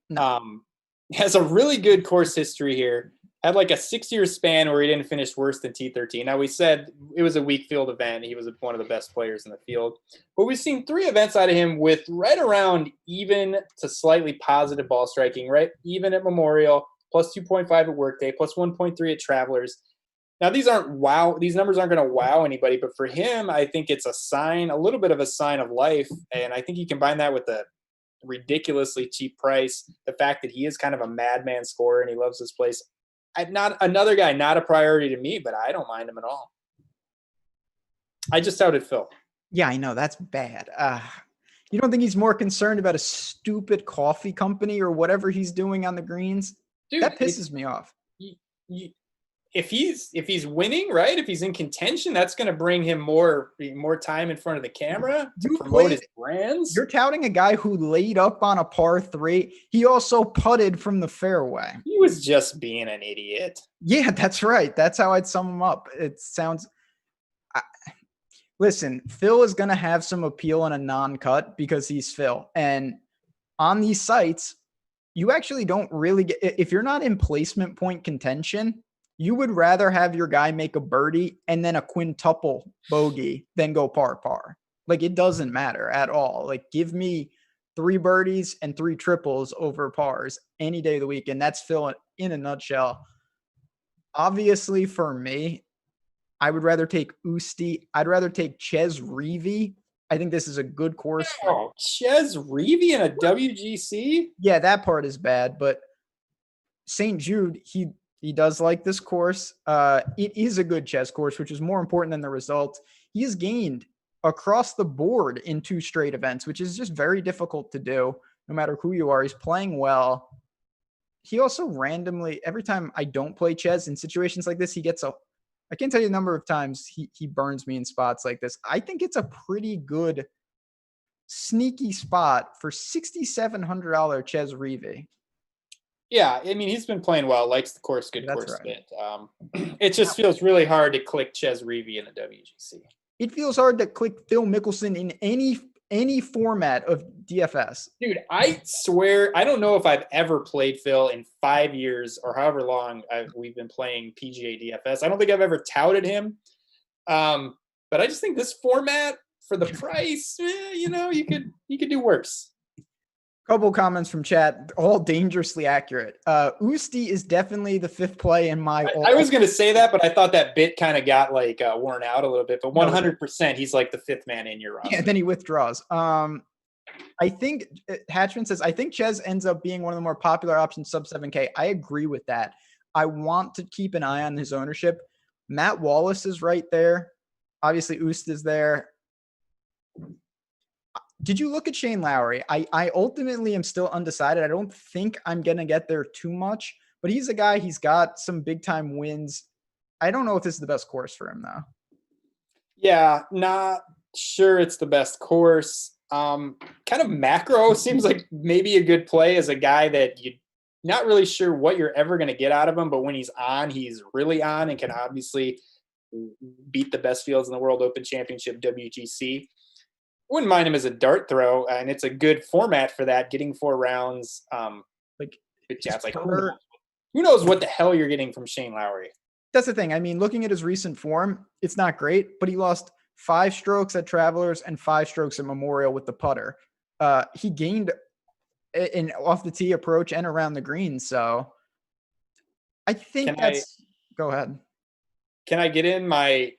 He has a really good course history here. Had like a 6-year span where he didn't finish worse than T13. Now, we said it was a weak field event. He was one of the best players in the field. But we've seen 3 events out of him with right around even to slightly positive ball striking, right? Even at Memorial, plus 2.5 at Workday, plus 1.3 at Travelers. Now, these numbers aren't going to wow anybody, but for him, I think it's a little bit of a sign of life. And I think you combine that with the ridiculously cheap price, the fact that he is kind of a madman scorer and he loves this place. Not another guy, not a priority to me, but I don't mind him at all. I just touted Phil. Yeah, I know. That's bad. You don't think he's more concerned about a stupid coffee company or whatever he's doing on the greens? Dude, that pisses me off. If he's winning, right? If he's in contention, that's going to bring him more time in front of the camera to promote his brands. You're touting a guy who laid up on a par 3. He also putted from the fairway. He was just being an idiot. Yeah, that's right. That's how I'd sum him up. It sounds. Listen, Phil is going to have some appeal in a non-cut because he's Phil, and on these sites, you actually don't really get. If you're not in placement point contention, you would rather have your guy make a birdie and then a quintuple bogey than go par. Like, it doesn't matter at all. Like, give me 3 birdies and 3 triples over pars any day of the week. And that's Phil in a nutshell. Obviously, for me, I would rather take Usti. I'd rather take Ches Reavie. I think this is a good course. Oh, Ches Reavie in a WGC? Yeah, that part is bad. But St. Jude, he does like this course. It is a good chess course, which is more important than the result. He has gained across the board in 2 straight events, which is just very difficult to do no matter who you are. He's playing well. He also randomly, every time I don't play chess in situations like this, I can't tell you the number of times he burns me in spots like this. I think it's a pretty good sneaky spot for $6,700 Ches Reavie. Yeah, I mean, he's been playing well, likes the course, good course fit. It just feels really hard to click Ches Reavie in the WGC. It feels hard to click Phil Mickelson in any format of DFS. Dude, I swear, I don't know if I've ever played Phil in 5 years or however long we've been playing PGA DFS. I don't think I've ever touted him. But I just think this format for the price, you could do worse. Couple comments from chat, all dangerously accurate. Usti is definitely the 5th play in my. I was going to say that, but I thought that bit kind of got worn out a little bit. But 100%, he's like the 5th man in your roster. Yeah, then he withdraws. I think Hatchman says, I think Ches ends up being one of the more popular options sub 7K. I agree with that. I want to keep an eye on his ownership. Matt Wallace is right there. Obviously, Oost is there. Did you look at Shane Lowry? I ultimately am still undecided. I don't think I'm going to get there too much, but he's a guy, he's got some big time wins. I don't know if this is the best course for him, though. Yeah, not sure it's the best course. Kind of macro seems like maybe a good play as a guy that you're not really sure what you're ever going to get out of him, but when he's on, he's really on and can obviously beat the best fields in the World Open Championship, WGC. Wouldn't mind him as a dart throw, and it's a good format for that, getting 4 rounds. Like who knows what the hell you're getting from Shane Lowry? That's the thing. I mean, looking at his recent form, it's not great, but he lost 5 strokes at Travelers and 5 strokes at Memorial with the putter. He gained an off the tee approach and around the green. So I think go ahead. Can I get in my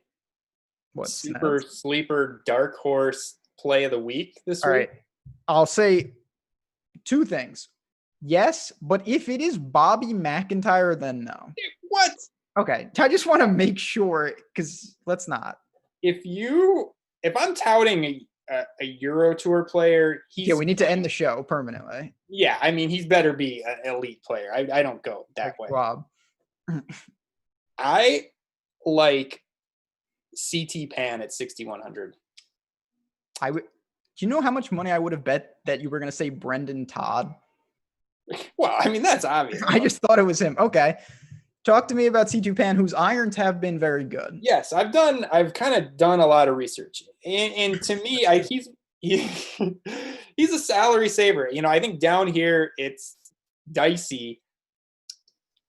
super sleeper dark horse play of the week this week? All right. I'll say 2 things. Yes, but if it is Bobby McIntyre, then no. What? Okay. I just want to make sure, because let's not. If I'm touting a Euro Tour player, we need to end the show permanently. Yeah, I mean, he's better be an elite player. I don't go that way. Rob. I like CT Pan at 6,100. Do you know how much money I would have bet that you were going to say Brendan Todd? Well, I mean, that's obvious. I just thought it was him. Okay. Talk to me about C2 Pan, whose irons have been very good. Yes, I've kind of done a lot of research. And to me, he's a salary saver. You know, I think down here it's dicey.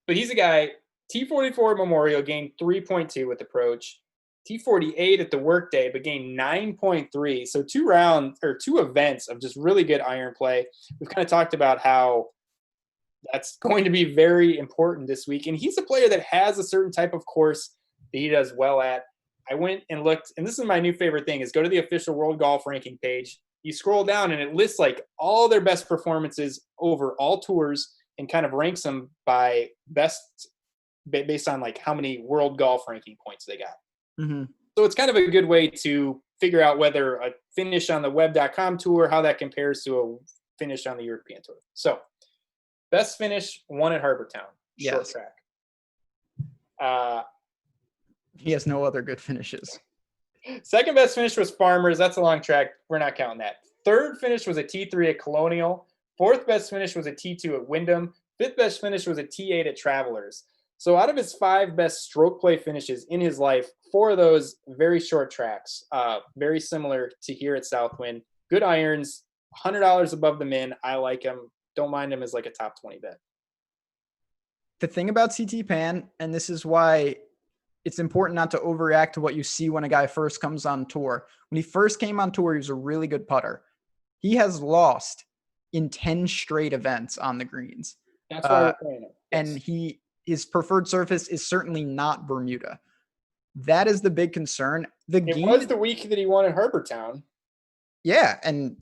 But he's a guy, T44 Memorial gained 3.2 with approach. T48 at the workday, but gained 9.3. So 2 events of just really good iron play. We've kind of talked about how that's going to be very important this week. And he's a player that has a certain type of course that he does well at. I went and looked, and this is my new favorite thing, is go to the official World Golf Ranking page. You scroll down and it lists like all their best performances over all tours and kind of ranks them by best based on like how many World Golf Ranking points they got. Mm-hmm. So it's kind of a good way to figure out whether a finish on the web.com tour, how that compares to a finish on the European tour. So best finish, one at Harbour Town, short track. He has no other good finishes. Second best finish was Farmers. That's a long track. We're not counting that. Third finish was a T3 at Colonial. Fourth best finish was a T2 at Wyndham. Fifth best finish was a T8 at Travelers. So out of his 5 best stroke play finishes in his life, 4 of those very short tracks, very similar to here at Southwind. Good irons, $100 above the min. I like him. Don't mind him as like a top 20 bet. The thing about CT Pan, and this is why it's important not to overreact to what you see when a guy first comes on tour. When he first came on tour, he was a really good putter. He has lost in 10 straight events on the greens. That's why we're playing him. Yes. And his preferred surface is certainly not Bermuda. That is the big concern. It was the week that he won at Harbour Town. Yeah, and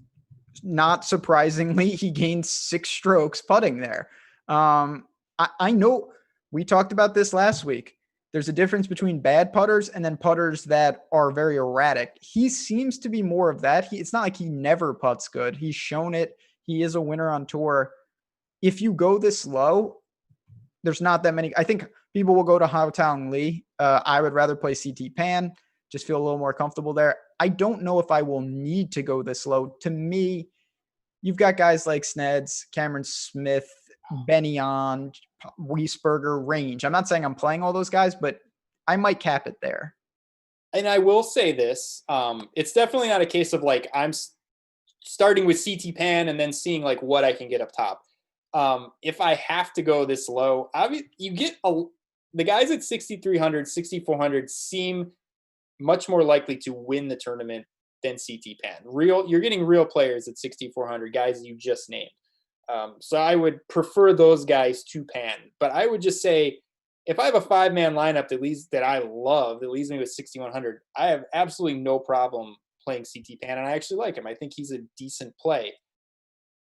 not surprisingly, he gained 6 strokes putting there. I know we talked about this last week. There's a difference between bad putters and then putters that are very erratic. He seems to be more of that. It's not like he never putts good. He's shown it. He is a winner on tour. If you go this low, there's not that many. I think people will go to Howtown Lee. I would rather play CT Pan. Just feel a little more comfortable there. I don't know if I will need to go this low. To me, you've got guys like Sneds, Cameron Smith, Benyon, Wiesberger, Range. I'm not saying I'm playing all those guys, but I might cap it there. And I will say this. It's definitely not a case of like I'm starting with CT Pan and then seeing like what I can get up top. If I have to go this low, you get the guys at 6,300, 6,400 seem much more likely to win the tournament than CT Pan. You're getting real players at 6,400, guys you just named. So I would prefer those guys to Pan. But I would just say, if I have a 5-man lineup that I love, that leaves me with 6,100, I have absolutely no problem playing CT Pan, and I actually like him. I think he's a decent play.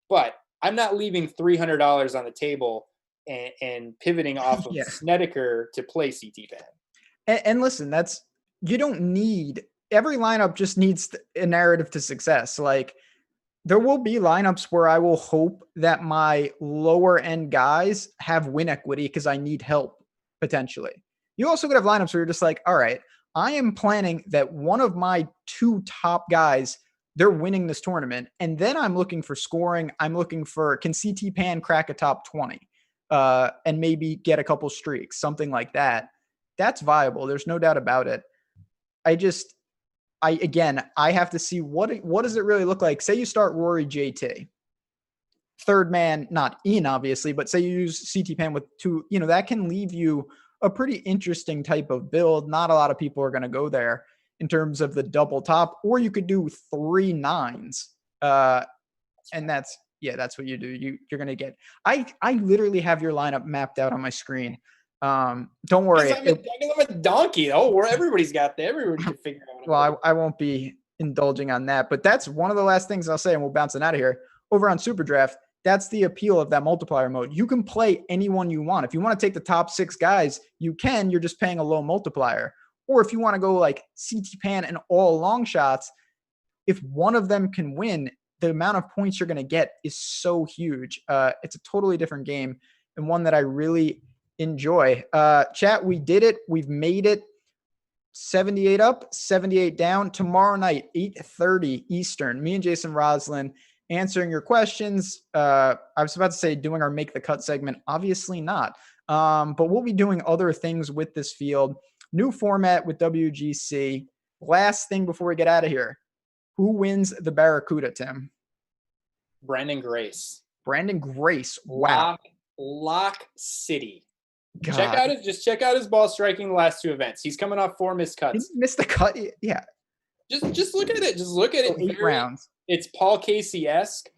But I'm not leaving $300 on the table and pivoting off of Snedeker to play CT Pan. And listen, you don't need every lineup just needs a narrative to success. Like there will be lineups where I will hope that my lower end guys have win equity because I need help potentially. You also could have lineups where you're just like, all right, I am planning that one of my 2 top guys, they're winning this tournament. And then I'm looking for scoring. I'm looking for, can CT Pan crack a top 20 and maybe get a couple streaks, something like that. That's viable. There's no doubt about it. I have to see what does it really look like? Say you start Rory JT, third man, not Ian, obviously, but say you use CT Pan with 2, that can leave you a pretty interesting type of build. Not a lot of people are going to go there in terms of the double top, or you could do 3 9s. And that's what you do. You're going to get, I literally have your lineup mapped out on my screen. Don't worry. I'm a donkey though, where everybody's got that. Everybody can figure out. Well, I won't be indulging on that, but that's one of the last things I'll say, and we'll bounce it out of here. Over on SuperDraft, that's the appeal of that multiplier mode. You can play anyone you want. If you want to take the top 6 guys, you can. You're just paying a low multiplier. Or if you want to go like CT Pan and all long shots, if one of them can win, the amount of points you're going to get is so huge. It's a totally different game and one that I really enjoy. Chat, we did it. We've made it. 78 up, 78 down. Tomorrow night, 8:30 Eastern. Me and Jason Roslin answering your questions. I was about to say doing our Make the Cut segment. Obviously not. But we'll be doing other things with this field. New format with WGC. Last thing before we get out of here. Who wins the Barracuda, Tim? Brandon Grace. Wow. Lock City. God. Check out his ball striking the last 2 events. He's coming off 4 missed cuts. He missed the cut. Yeah. Just look at it. Just look at it. 8 rounds. It's Paul Casey-esque.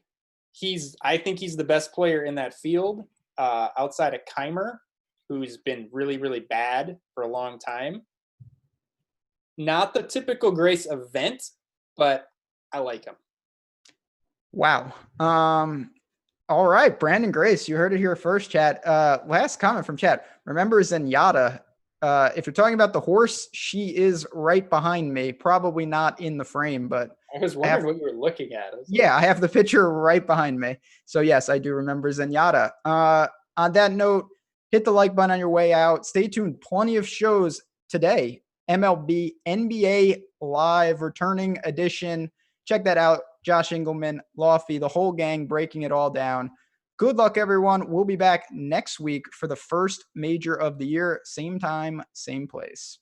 I think he's the best player in that field outside of Keimer, who's been really, really bad for a long time. Not the typical Grace event, but I like him. Wow. All right, Brandon Grace, you heard it here first, chat. Last comment from chat. Remember Zenyatta. If you're talking about the horse, she is right behind me. Probably not in the frame, but I was wondering what you were looking at. I have the picture right behind me. So yes, I do remember Zenyatta. On that note, hit the like button on your way out. Stay tuned. Plenty of shows today. MLB, NBA Live, returning edition. Check that out. Josh Engelman, Lofty, the whole gang breaking it all down. Good luck, everyone. We'll be back next week for the first major of the year. Same time, same place.